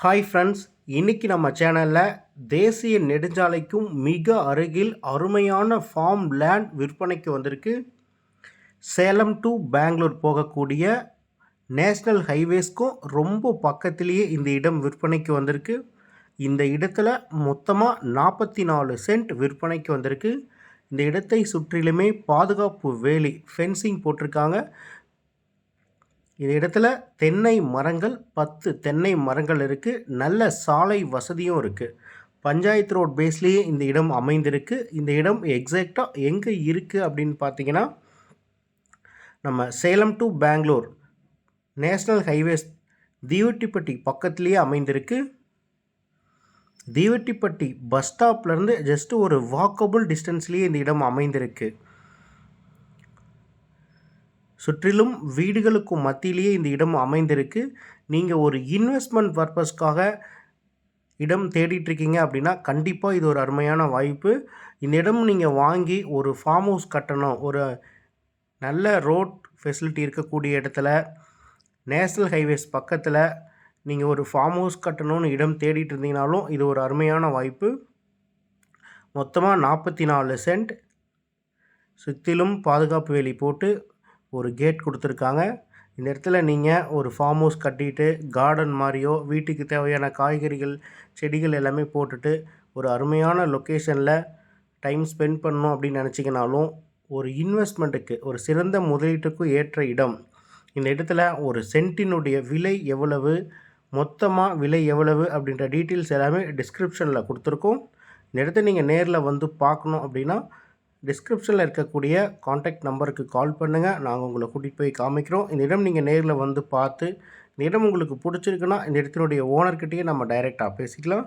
Hi friends, இன்னைக்கு நம்ம சேனலில் தேசிய நெடுஞ்சாலைக்கும் மிக அருகில் அருமையான ஃபார்ம் லேண்ட் விற்பனைக்கு வந்திருக்கு. சேலம் டு பெங்களூர் போகக்கூடிய நேஷ்னல் ஹைவேஸ்க்கும் ரொம்ப பக்கத்திலேயே இந்த இடம் விற்பனைக்கு வந்திருக்கு. இந்த இடத்துல மொத்தமாக 44 சென்ட் விற்பனைக்கு வந்திருக்கு. இந்த இடத்தை சுற்றிலுமே பாதுகாப்பு வேலி ஃபென்சிங் போட்டிருக்காங்க. இந்த இடத்துல தென்னை மரங்கள் 10 தென்னை மரங்கள் இருக்குது. நல்ல சாலை வசதியும் இருக்குது. பஞ்சாயத்து ரோட் பேஸ்லேயே இந்த இடம் அமைந்திருக்கு. இந்த இடம் எக்ஸாக்டாக எங்கே இருக்குது அப்படின்னு பார்த்தீங்கன்னா, நம்ம Salem to Bangalore national highways Theevattipatti பக்கத்துலேயே அமைந்திருக்கு. தீவட்டிப்பட்டி பஸ் ஸ்டாப்லேருந்து ஜஸ்ட் ஒரு வாக்கபிள் டிஸ்டன்ஸ்லேயே இந்த இடம் அமைந்திருக்கு. சுற்றிலும் வீடுகளுக்கும் மத்தியிலேயே இந்த இடம் அமைந்திருக்கு. நீங்கள் ஒரு இன்வெஸ்ட்மெண்ட் பர்பஸ்க்காக இடம் தேடிட்டுருக்கீங்க அப்படின்னா கண்டிப்பாக இது ஒரு அருமையான வாய்ப்பு. இந்த இடம் நீங்கள் வாங்கி ஒரு ஃபார்ம் ஹவுஸ் கட்டணும், ஒரு நல்ல ரோட் ஃபெசிலிட்டி இருக்கக்கூடிய இடத்துல நேஷ்னல் ஹைவேஸ் பக்கத்தில் நீங்கள் ஒரு ஃபார்ம் ஹவுஸ் கட்டணும்னு இடம் தேடிட்டு இருந்தீங்கனாலும் இது ஒரு அருமையான வாய்ப்பு. மொத்தமாக 44 சென்ட், சுற்றிலும் பாதுகாப்பு வேலி போட்டு ஒரு கேட் கொடுத்துருக்காங்க. இந்த இடத்துல நீங்கள் ஒரு ஃபார்ம் ஹவுஸ் கட்டிட்டு கார்டன் மாதிரியோ வீட்டுக்கு தேவையான காய்கறிகள் செடிகள் எல்லாமே போட்டுட்டு ஒரு அருமையான லொக்கேஷனில் டைம் ஸ்பெண்ட் பண்ணணும் அப்படின்னு நினச்சிங்கனாலும் ஒரு இன்வெஸ்ட்மெண்ட்டுக்கு ஒரு சிறந்த முதலீட்டுக்கும் ஏற்ற இடம். இந்த இடத்துல ஒரு சென்ட்டினுடைய விலை எவ்வளவு, மொத்தமாக விலை எவ்வளவு அப்படின்ற டீட்டெயில்ஸ் எல்லாமே டிஸ்கிரிப்ஷனில் கொடுத்துருக்கோம். இந்த இடத்த நீங்கள் நேரில் வந்து பார்க்கணும் அப்படின்னா டிஸ்கிரிப்ஷனில் இருக்கக்கூடிய காண்டாக்ட் நம்பருக்கு கால் பண்ணுங்கள். நாங்கள் உங்களை கூட்டிகிட்டு போய் காமிக்கிறோம். இந்த இடம் நீங்கள் நேரில் வந்து பார்த்து இந்த இடம் உங்களுக்கு பிடிச்சிருக்குன்னா இந்த இடத்தினுடைய ஓனர்கிட்டையே நம்ம டைரெக்டாக பேசிக்கலாம்.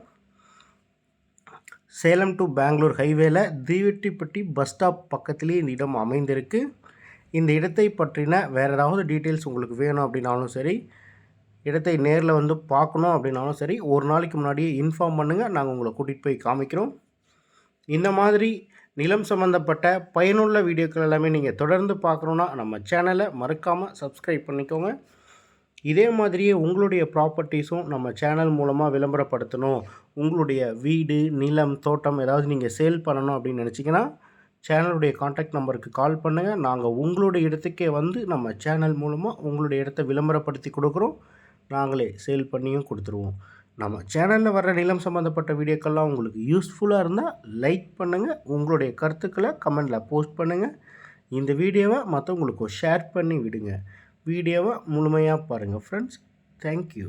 சேலம் டு பெங்களூர் ஹைவேல தீவட்டிப்பட்டி பஸ் ஸ்டாப் பக்கத்துலேயே இந்த இடம் அமைந்திருக்கு. இந்த இடத்தை பற்றின வேறு ஏதாவது டீட்டெயில்ஸ் உங்களுக்கு வேணும் அப்படின்னாலும் சரி, இடத்தை நேரில் வந்து பார்க்கணும் அப்படின்னாலும் சரி, ஒரு நாளைக்கு முன்னாடியே இன்ஃபார்ம் பண்ணுங்கள். நாங்கள் உங்களை கூட்டிகிட்டு போய் காமிக்கிறோம். இந்த மாதிரி நிலம் சம்மந்தப்பட்ட பயனுள்ள வீடியோக்கள் எல்லாமே நீங்கள் தொடர்ந்து பார்க்கணுன்னா நம்ம சேனலை மறக்காமல் சப்ஸ்கிரைப் பண்ணிக்கோங்க. இதே மாதிரியே உங்களுடைய ப்ராப்பர்ட்டிஸும் நம்ம சேனல் மூலமாக விளம்பரப்படுத்தணும், உங்களுடைய வீடு நிலம் தோட்டம் ஏதாவது நீங்கள் சேல் பண்ணணும் அப்படின்னு நினச்சிங்கன்னா சேனலுடைய காண்டாக்ட் நம்பருக்கு கால் பண்ணுங்கள். நாங்கள் உங்களுடைய இடத்துக்கே வந்து நம்ம சேனல் மூலமாக உங்களுடைய இடத்த விளம்பரப்படுத்தி கொடுக்குறோம். நாங்களே சேல் பண்ணியும் கொடுத்துருவோம். நம்ம சேனலில் வர்ற நிலம் சம்மந்தப்பட்ட வீடியோக்கள்லாம் உங்களுக்கு யூஸ்ஃபுல்லாக இருந்தால் லைக் பண்ணுங்கள். உங்களுடைய கருத்துக்களை கமெண்டில் போஸ்ட் பண்ணுங்கள். இந்த வீடியோவை மற்றவங்களுக்கு ஷேர் பண்ணி விடுங்க. வீடியோவை முழுமையாக பாருங்கள் ஃப்ரெண்ட்ஸ். தேங்க்யூ.